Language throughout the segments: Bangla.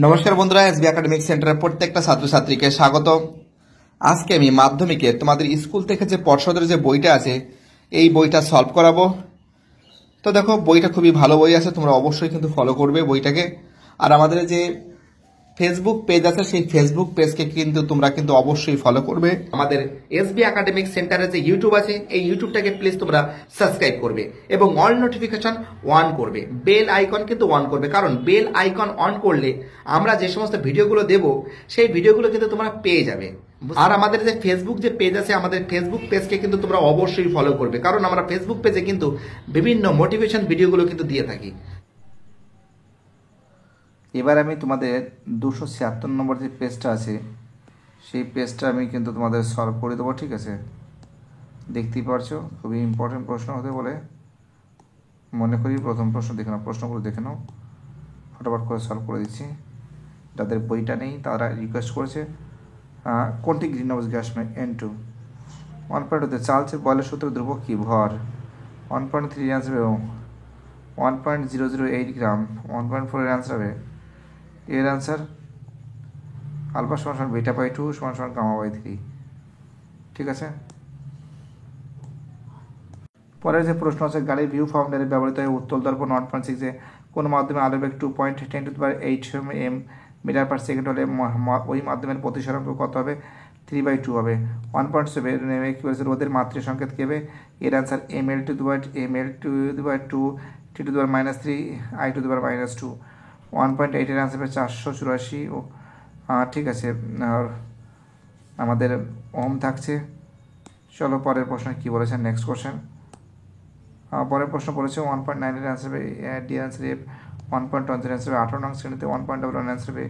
নমস্কার বন্ধুরা, এসবি একাডেমিক সেন্টারের প্রত্যেকটা ছাত্রছাত্রীকে স্বাগত। আজকে আমি মাধ্যমিকের তোমাদের স্কুল থেকে যে পর্ষদের যে বইটা আছে এই বইটা সলভ করাবো। তো দেখো, বইটা খুবই ভালো বই আছে, তোমরা অবশ্যই কিন্তু ফলো করবে বইটাকে। আর আমাদের যে ফেসবুক পেজ আছে সেই ফেসবুক পেজকে কিন্তু তোমরা কিন্তু অবশ্যই ফলো করবে। আমাদের এসবি একাডেমিক সেন্টারের যে ইউটিউব আছে এই ইউটিউবটাকে প্লিজ তোমরা সাবস্ক্রাইব করবে এবং অল নোটিফিকেশন অন করবে, বেল আইকন কিন্তু অন করবে, কারণ বেল আইকন অন করলে আমরা যে সমস্ত ভিডিওগুলো দেব সেই ভিডিওগুলো কিন্তু তোমরা পেয়ে যাবে। আর আমাদের যে ফেসবুক যে পেজ আছে আমাদের ফেসবুক পেজকে কিন্তু তোমরা অবশ্যই ফলো করবে, কারণ আমরা ফেসবুক পেজে কিন্তু বিভিন্ন মোটিভেশন ভিডিওগুলো কিন্তু দিয়ে থাকি। এবার আমি তোমাদের 276 নম্বর যে পেজটা আছে সেই পেজটা আমি কিন্তু তোমাদের সলভ করে দেবো, ঠিক আছে? দেখতেই পারছো, খুবই ইম্পর্টেন্ট প্রশ্ন হতে বলে মনে করি। প্রথম প্রশ্ন দেখে নাও, প্রশ্নগুলো দেখে নাও, ফটাফট করে সলভ করে দিচ্ছি। যাদের বইটা নেই তারা রিকোয়েস্ট করেছে কোনটি গ্রিন হাউস গ্যাস নয়? N2। 1.2 চার্লসের বয়লের সূত্র ধ্রুবক কি? ভর। 1.3 অ্যান্সার হবে 1.008 গ্রাম। 1.4 এর অ্যান্সার হবে, এর অ্যান্সার আলফা সমান বিটা বাই 2 সমান গামা বাই 3, ঠিক আছে? পরের যে প্রশ্ন আছে, গাড়ির ভিউ ফাউন্ডারে ব্যবহৃত হয় উত্তল দর্পণ 1.6 কোন মাধ্যমে আলোর বেগ 2.10⁸ মিটার পার সেকেন্ড হলে ওই মাধ্যমের প্রতিসরাঙ্ক কত হবে? 3/2 হবে। 1.7 কি বলেছে? রোদের মাতৃ সংকেত কি হবে? এর অ্যান্সার ml/2 t⁻³ i⁻²। 1.8 এর অ্যান্সার হবে 484, ঠিক আছে। আর আমাদের ওম থাকছে। চলো পরের প্রশ্ন কি বলেছেন, নেক্সট কোশ্চেন। পরের প্রশ্ন বলেছে 1.9 এর অ্যান্সার হবে ডি অ্যান্সার এফ। 1.1 এর অ্যান্সার হবে 18 নং শ্রেণীতে 1.11 অ্যান্সার হবে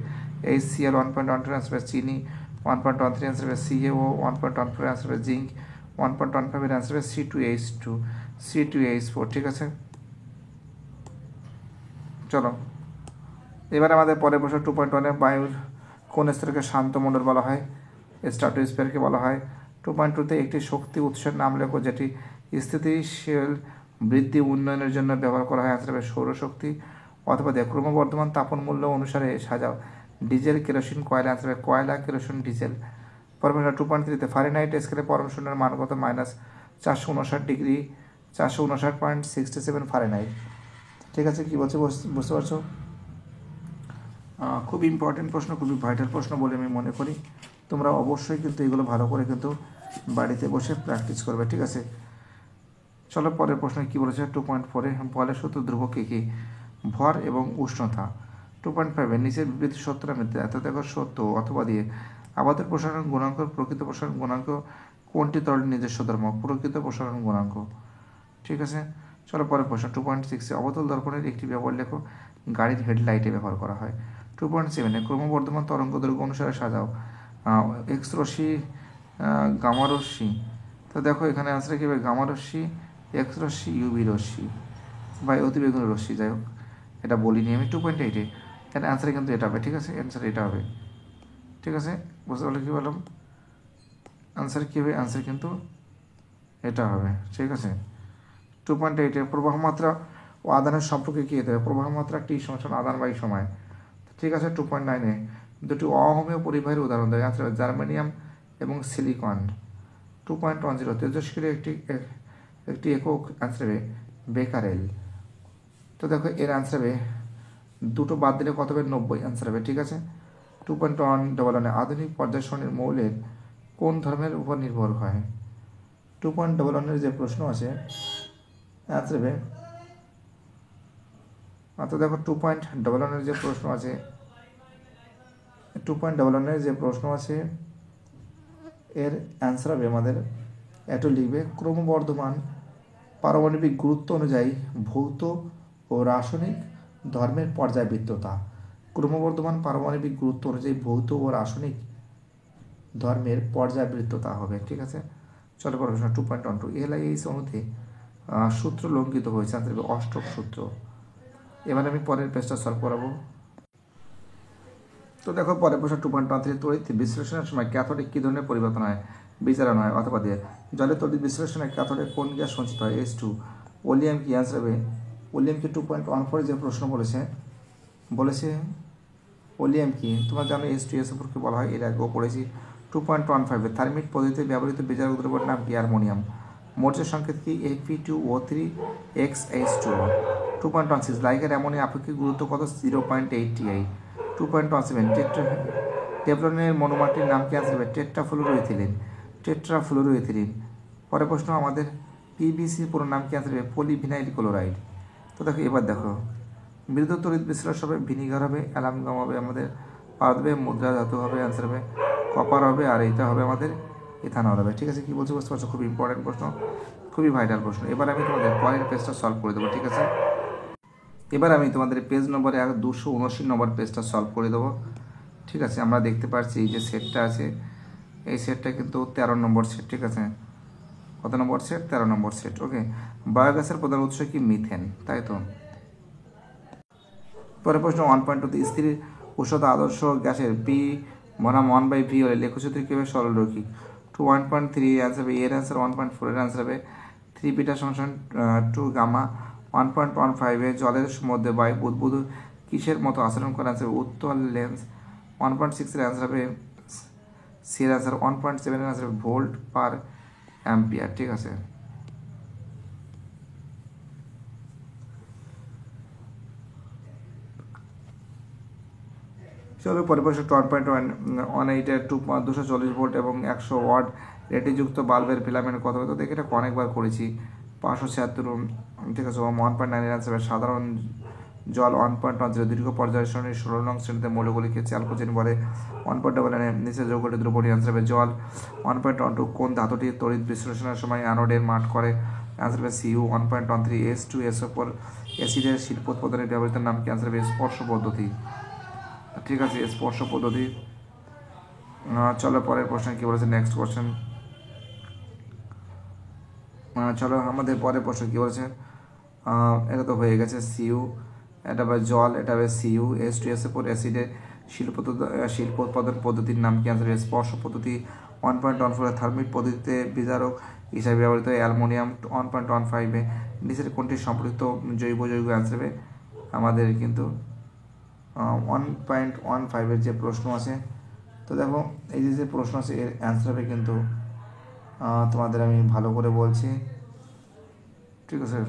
HCl। 1.12 অ্যান্সার হবে চিনি। 1.13 অ্যান্সার হবে CaO। 1.14 অ্যান্সার হবে জিঙ্ক। 1.15 এর অ্যান্সার হবে C2H4, ঠিক আছে? চলো এবার আমাদের পরের প্রশ্ন 2.1 বায়ুর কোন স্তরকে শান্ত মণ্ডল বলা হয়? স্ট্র্যাটোস্ফিয়ারকে বলা হয়। 2.2 একটি শক্তি উৎসের নাম লেখো যেটি স্থিতিশীল বৃদ্ধি উন্নয়নের জন্য ব্যবহার করা হয়। অ্যান্সার হবে সৌরশক্তি। অথবা ক্রমবর্ধমান তাপন মূল্য অনুসারে সাজাও ডিজেল, কেরোসিন, কয়লা। অ্যান্সার হবে কয়লা, কেরোসিন, ডিজেল। পরবর্তী 2.3 ফারেনহাইট স্কেলে পরম শূন্যের মান কত? -459 459.67 ফারেনহাইট, ঠিক আছে? কি বলছে বুঝতে পারছো? খুব ইম্পর্টেন্ট প্রশ্ন, খুবই ভাইটাল প্রশ্ন বলে আমি মনে করি। তোমরা অবশ্যই কিন্তু এগুলো ভালো করে কিন্তু বাড়িতে বসে প্র্যাকটিস করবে, ঠিক আছে? চলো পরের প্রশ্ন কী বলেছে 2.4 বলের সূত্র ধ্রুবক কী? ভর এবং উষ্ণতা। 2.5 নিচের বিবৃতি সত্য না মিথ্যা? এত দেখো সত্য অথবা দিয়ে আবদ্ধের প্রসারণ গুণাঙ্ক প্রকৃত প্রসারণ গুণাঙ্ক কোনটি তরলের নিজস্ব ধর্ম? প্রকৃত প্রসারণ গুণাঙ্ক, ঠিক আছে? চলো পরের প্রশ্ন 2.6 অবতল দর্পণের একটি ব্যবহার লেখো গাড়ির হেডলাইটে ব্যবহার করা হয়। 2.7 ক্রমবর্ধমান তরঙ্গ দৈর্ঘ্য অনুসারে সাজাও এক্স রশ্মি, গামা রশ্মি। তো দেখো এখানে আনসার কী হবে? গামা রশ্মি, এক্স রশ্মি, ইউভি রশ্মি বা অতিবেগুনি রশ্মি, যাই হোক এটা বলিনি আমি। 2.8 এর অ্যান্সার কিন্তু এটা হবে, ঠিক আছে? অ্যান্সার এটা হবে, ঠিক আছে? বুঝতে পারলে কী বললাম? অ্যান্সার কী হবে? অ্যান্সার কিন্তু এটা হবে, ঠিক আছে? 2.8 প্রবাহ মাত্রা ও আদানের সম্পর্কে কী হতে হবে? প্রবাহ মাত্রা টি সমান আদান বাই সময়, ঠিক আছে? 2.9 দুটি অহোমীয় পরিবাহের উদাহরণ দেয়। অ্যান্সার হবে জার্মেনিয়াম এবং সিলিকন। 2.10 তেজস্ক্রিয় একটি একক। অ্যান্সার হবে বেকারেল। তো দেখো এর অ্যান্সার হবে দুটো বাদ দিলে কত হবে? 90, অ্যান্সার হবে, ঠিক আছে? 2.11 আধুনিক পর্যায় সারণীর মৌলের কোন ধর্মের উপর নির্ভর হয়? 2.11 যে প্রশ্ন আছে অ্যান্সার হবে, তো দেখো 2.11 যে প্রশ্ন আছে 2.11 যে প্রশ্ন আছে এর অ্যান্সার হবে আমাদের এত লিখবে ক্রমবর্ধমান পারমাণবিক গুরুত্ব অনুযায়ী ভৌত ও রাসায়নিক ধর্মের পর্যায়বৃত্ততা। ক্রমবর্ধমান পারমাণবিক গুরুত্ব অনুযায়ী ভৌত ও রাসায়নিক ধর্মের পর্যায়বৃত্ততা হবে, ঠিক আছে? চলো প্রশ্ন 2.12 LIH অণুতে সূত্র লঙ্ঘিত হয়েছে। অ্যান্সার হবে অষ্টক সূত্র। এবার আমি পরের পেজটা সলভ করাবো। তো দেখো পরের প্রশ্ন 2.13 তড়িৎ বিশ্লেষণের সময় ক্যাথোডে কী ধরনের পরিবর্তন হয়? বিজারণ হয়। অথবা দিয়ে জলে তড়িৎ বিশ্লেষণে ক্যাথোডে কোন গ্যাস সঞ্চিত হয়? H2। ওলিয়াম কি? অ্যান্সার হবে ওলিয়ামকে 2.14 যে প্রশ্ন বলেছে ওলিয়াম কি তোমরা জানো H2SO4 কে বলা হয়, এর আগেও পড়েছি। 2.15 থার্মিট পদ্ধতিতে ব্যবহৃত বিজারক দ্রব্যের নাম কি? অ্যামোনিয়াম। মোর্চের সংকেত কি? Fe2O3XH2O। 2.16 লাইগার অ্যামোনিয়া আপেক্ষিক গুরুত্ব কত? 0.88। 2.17 টেফলনের মনোমারটির নাম কি? আসবে টেট্রাফ্লুরোইথিলিন। টেট্রাফ্লুরোইথিলিন। পরের প্রশ্ন আমাদের পিভিসির পুরো নাম কি? আসবে পলিভিনাইল ক্লোরাইড। তো দেখো এবার দেখো মৃদু তড়িৎ বিশ্লেষণ হবে, ভিনিগার হবে, অ্যালামগাম হবে, আমাদের পারবে মুদ্রা ধাতু হবে, অ্যান্সার হবে কপার হবে, আর এইটা হবে আমাদের ইথানল হবে। ঠিক আছে, কি বলছি বুঝতে পারছো? খুবই ইম্পর্টেন্ট প্রশ্ন, খুবই ভাইটাল প্রশ্ন। এবার আমি তোমাদের পরের পেজটা সলভ করে দেবো। ঠিক আছে, এবার আমি তোমাদের পেজ নম্বরে 279 নম্বর পেজটা সলভ করে দেবো। ঠিক আছে, আমরা দেখতে পাচ্ছি এই যে সেটটা আছে, এই সেটটা কিন্তু 13 নম্বর সেট। ঠিক আছে, কত নম্বর সেট? 13 নম্বর সেট। ওকে, বায়োগ্যাসের প্রধান উৎস কি? মিথেন, তাই তো। পরের প্রশ্ন 1.2 স্থির উষ্ণতা আদর্শ গ্যাসের পি বনাম 1/v হলে লেখচিত্র কীভাবে সরলরৈখিক? 1.3 অ্যান্সার হবে, এর অ্যান্সার 1.4, এর অ্যান্সার হবে 3 বিটা ফাংশন 2 গামা। 1.15 জলের মধ্যে বায়ু বুদবুদ কিসের মতো আচরণ করে? অ্যান্সার উত্তল লেন্স। 1.6 এর অ্যান্সার হবে সি, এর অ্যান্সার 1.7, এর অ্যান্সার ভোল্ট পার অ্যাম্পিয়ার। ঠিক আছে, চলো পরের প্রশ্ন 1.18 240 ভোল্ট এবং 100 ওয়াট রেটিযুক্ত বাল্বের ফিলামেন্ট কত? তো দেখে এটা অনেকবার করেছি। 576। ঠিক আছে, 1.9 এর অ্যান্সার সাধারণ জল। 1.10 দীর্ঘ পর্যায় শ্রেণীর 16 নং শ্রেণীতে মৌলগুলিকে চ্যালকোজেন বলে। 1.9 নিচে যৌগটি দ্রবণী, অ্যান্সার হবে জল। 1.12 কোন ধাতুটি তড়িৎ বিশ্লেষণের সময় অ্যানোডের মাঠ করে? অ্যান্সার হবে সিইউ। 1.13 H2SO4 অ্যাসিডের শিল্প উৎপাদনের ব্যবহৃত নাম কি? অ্যান্সার হবে স্পর্শ পদ্ধতি। ঠিক আছে, স্পর্শ পদ্ধতি। চলো পরের প্রশ্ন কি বলেছে, নেক্সট কোশ্চেন। চলো আমাদের পরের প্রশ্ন কি বলেছে, এটা তো হয়ে গেছে সিইউ, এটা হবে জল, এটা হবে সিইউ। H2SO4 অ্যাসিডের শিল্প উৎপাদন পদ্ধতির নাম কি? অ্যান্সার স্পর্শ পদ্ধতি। 1.14 থার্মিট পদ্ধতিতে বিজারক হিসাবে ব্যবহৃত অ্যালুমিনিয়াম। 1.15 নিচের কোনটি সম্পৃক্ত জৈব যৌগ? অ্যান্সার হবে আমাদের কিন্তু 1.15 যে প্রশ্ন আছে। তো দেখো এই যে প্রশ্ন আছে এর অ্যান্সার হবে কিন্তু তোমাদের আমি ভালো করে বলছি। ঠিক আছে,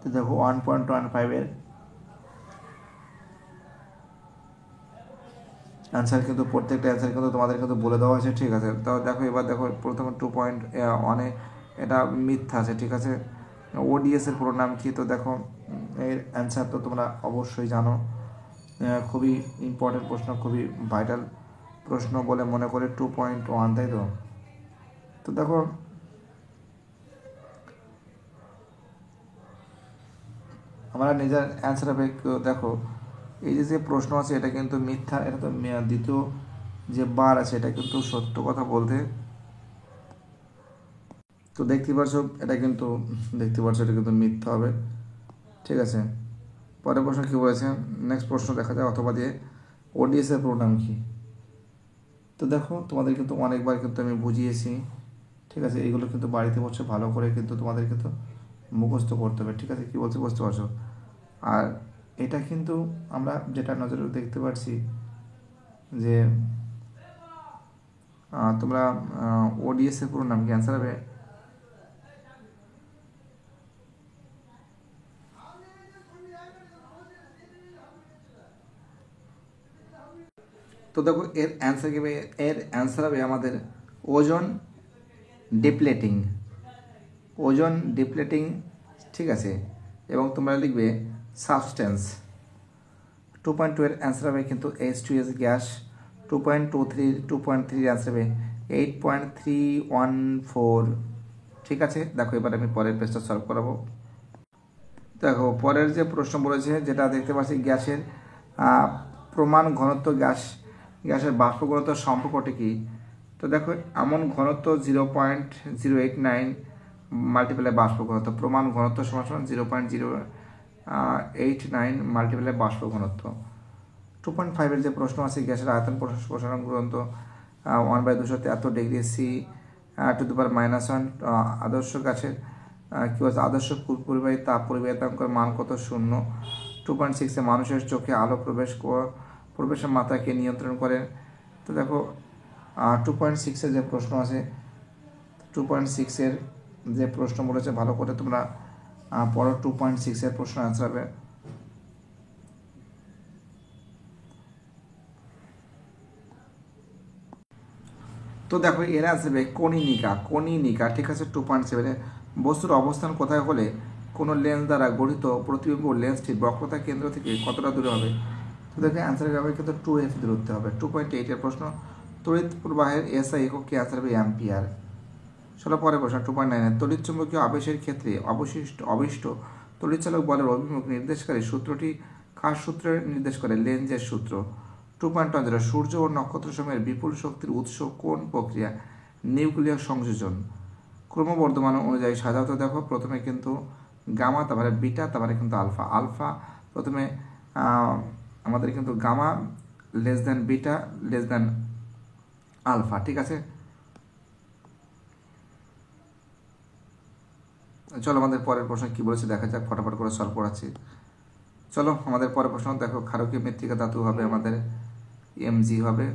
তো দেখো 1.15 এর অ্যান্সার কিন্তু প্রত্যেকটা অ্যান্সার কিন্তু তোমাদের কিন্তু বলে দেওয়া আছে। ঠিক আছে, তো দেখো এবার দেখো প্রথমে 2.1 এটা মিথ্যা আছে। ঠিক আছে, ওডিএস এর পুরো নাম কি? তো দেখো এর অ্যান্সার তো তোমরা অবশ্যই জানো, খুবই ইম্পর্টেন্ট প্রশ্ন, খুবই ভাইটাল প্রশ্ন বলে মনে করে 2.1, তাই তো। তো দেখো আমরা নিজের অ্যান্সার হবে, দেখো এই যে প্রশ্ন আছে এটা কিন্তু মিথ্যা, এটা তো দ্বিতীয় যে বার আছে এটা কিন্তু সত্য কথা বলতে। তো দেখতে পাচ্ছ এটা কিন্তু মিথ্যা হবে। ঠিক আছে, পরের প্রশ্ন কী বলেছে, নেক্সট প্রশ্ন দেখা যায় অথবা দিয়ে ওডিএস এর পুরো নাম কি? তো দেখো তোমাদের কিন্তু অনেকবার কিন্তু আমি বুঝিয়েছি। ঠিক আছে, এইগুলো কিন্তু বাড়িতে বসে ভালো করে কিন্তু তোমাদের কিন্তু মুখস্থ করতে হবে। ঠিক আছে, কী বলতে বুঝতে পারছো? আর এটা কিন্তু আমরা যেটা নজরে দেখতে পাচ্ছি যে তোমরা ওডিএস এর পুরো নাম কি? অ্যান্সার হবে তো দেখো এর অ্যান্সার কি? এর অ্যান্সার হবে আমাদের ওজন ডিপ্লেটিং। ওজন ডিপ্লেটিং। ঠিক আছে, এবং তোমরা লিখবে সাবস্টেন্স। 2.2 এর অ্যান্সার হবে কিন্তু H2S গ্যাস। 2.3 অ্যান্সার হবে 8.314। ঠিক আছে, দেখো এবার আমি পরের পেজটা সলভ করাবো। দেখো পরের যে প্রশ্ন বলেছে যেটা দেখতে পাচ্ছি গ্যাসের প্রমাণ ঘনত্ব, গ্যাসের বাষ্প ঘনত্ব সম্পর্কটি কি? তো দেখো এমন ঘনত্ব 0.089 মাল্টিপ্লাই বাষ্প ঘনত্ব, প্রমাণ ঘনত্ব সমান 0.089 মাল্টিপ্লাই বাষ্প ঘনত্ব। 2.5 এর যে প্রশ্ন আছে গ্যাসের আয়তন প্রসারণ ঘনত্ব 1/273 ডিগ্রি C টু দি পাওয়ার -1 আদর্শ গ্যাসের কী বলছে আদর্শ পরিবাহী তাপ পরিবাহিতাঙ্কের মান কত? 0। 2.6 মানুষের চোখে আলো প্রবেশের মাত্রাকে নিয়ন্ত্রণ করে। তো দেখো 2.6 যে প্রশ্ন আছে, 2.6 যে প্রশ্ন বলেছে ভালো করে তোমরা পড়ো। 2.6 প্রশ্ন আনসার হবে। তো দেখো এর আসবে কনিনিকা, ঠিক আছে। 2.7 বস্তুর অবস্থান কোথায় হলে কোনো লেন্স দ্বারা গঠিত প্রতিবিম্ব লেন্সটির বক্রতা কেন্দ্র থেকে কতটা দূরে হবে? তো দেখো অ্যান্সার হবে কিন্তু 2f দূরত্বে হবে। 2.8 প্রশ্ন, তড়িৎ প্রবাহের এসআই একক কি? অ্যান্সার হবে অ্যাম্পিয়ার। চলো পরে প্রশ্ন 2.9 তড়িৎ চুম্বকীয় আবেশের ক্ষেত্রে অবিষ্ট তড়িৎচালক বলের অভিমুখ নির্দেশকারী সূত্রটি কার সূত্রে নির্দেশ করে? লেন্জের সূত্র। 2.10 সূর্য ও নক্ষত্র সময়ের বিপুল শক্তির উৎস কোন প্রক্রিয়া? নিউক্লিয়ার সংযোজন। ক্রমবর্ধমান অনুযায়ী সাধারণত দেখো প্রথমে কিন্তু গামা, তারপরে বিটা, তারপরে কিন্তু আলফা প্রথমে আমাদের কিন্তু gamma less than beta less than alpha, ঠিক আছে। চলো আমাদের পরের প্রশ্ন কি বলেছে দেখা যাক, ফটাফট করে সলভ করাচ্ছি। চলো আমাদের পরের প্রশ্ন দেখো, ক্ষারকীয় মৃত্তিকা ধাতু হবে আমাদের Mg হবে।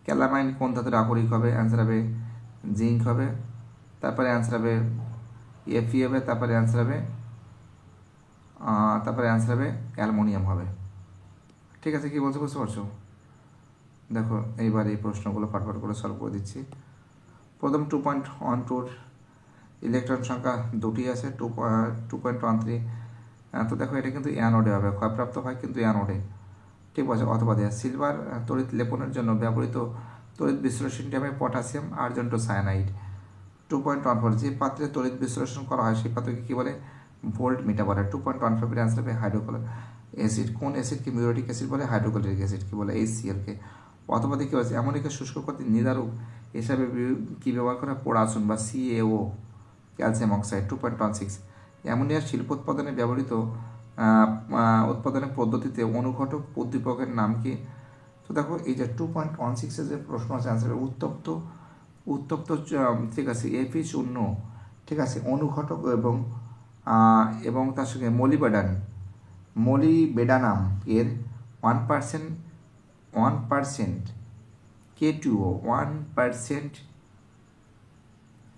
ক্যালামাইন কোন ধাতুর আকরিক হবে? অ্যান্সার হবে জিঙ্ক হবে। তারপরে অ্যান্সার হবে Fe হবে। তারপরে অ্যান্সার হবে অ্যালুমিনিয়াম হবে, ঠিক আছে। কি বলছো বুঝতে পারছো? দেখো এইবার এই প্রশ্নগুলো ফটফট করে সলভ করে দিচ্ছি। প্রথম 2.12 ইলেকট্রন সংখ্যা দুটি আছে, 2.13। তো দেখো এটা কিন্তু অ্যানোডে হবে, ক্ষয়প্রাপ্ত হয় কিন্তু অ্যানোডে, ঠিক আছে। অথবা দেয়া সিলভার তড়িৎ লেপনের জন্য ব্যবহৃত তড়িৎ বিশ্লেষণটি হবে পটাশিয়াম আর্জেন্টো সায়ানাইড। 2.14 যে পাত্রে তড়িৎ বিশ্লেষণ করা হয় সেই পাত্রকে কী বলে? ভোল্ট মিটার বলে। 2.15 অ্যান্সার হবে হাইড্রোক্লোরিক অ্যাসিড। কোন অ্যাসিডকে মিউরেটিক অ্যাসিড বলে? হাইড্রোক্লোরিক অ্যাসিড কি বলে? HCl-কে। অথবা দেখি বলছে অ্যামোনিয়াকে শুষ্ক করতে নিদারুক হিসাবে কি ব্যবহার করা? পোড়াচুন বা CaO, ক্যালসিয়াম অক্সাইড। 2.16 অ্যামোনিয়ার শিল্প উৎপাদনে ব্যবহৃত উৎপাদনের পদ্ধতিতে অনুঘটক উদ্দীপকের নাম কি? তো দেখো এই যে 2.16 যে প্রশ্ন আছে অ্যান্সার উত্তপ্ত, ঠিক আছে। এপি চূর্ণ, ঠিক আছে, অনুঘটক এবং তার সঙ্গে মলিবেডানাম এর 1% K2O 1%,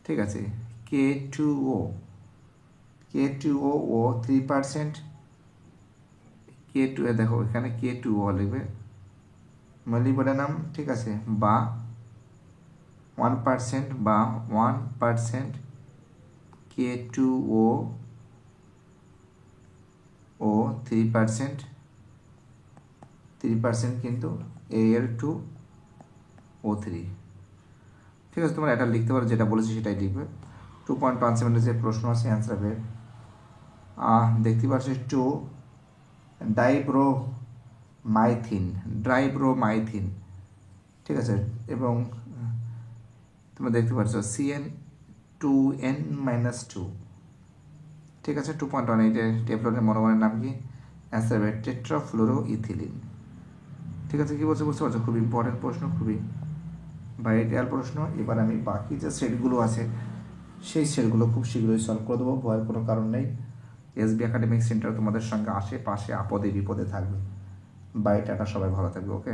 ঠিক আছে। K2O ও 3%, K2 দেখো এখানে K2O লিখবে মলিবেডানাম, ঠিক আছে, বা 1% বা 1% K2O ও 3% কিন্তু Al2O3, ঠিক আছে। তোমরা এটা লিখতে পারো, যেটা বলেছি সেটাই লিখবে। 2.17 যে প্রশ্ন আছে অ্যান্সার হবে দেখতে পাচ্ছি 2 ডাইব্রোমাইথিন, ঠিক আছে। এবং তোমরা দেখতে পাচ্ছ CN2N-2, ঠিক আছে। 2.18 টেফলনের মনোমারের নাম কি? অ্যান্সার হবে টেট্রাফ্লুরোইথিলিন, ঠিক আছে। কি বলছে বুঝতে পারছো? খুব ইম্পর্টেন্ট প্রশ্ন, খুবই ভাইটাল প্রশ্ন। এবার আমি বাকি যে সেটগুলো আছে সেই সেটগুলো খুব শীঘ্রই সলভ করে দেবো, ভয়ের কোনো কারণ নেই। SB একাডেমিক সেন্টার তোমাদের সঙ্গে আশেপাশে আপদে বিপদে থাকবে। বাই টাটা, সবাই ভালো থাকবে, ওকে।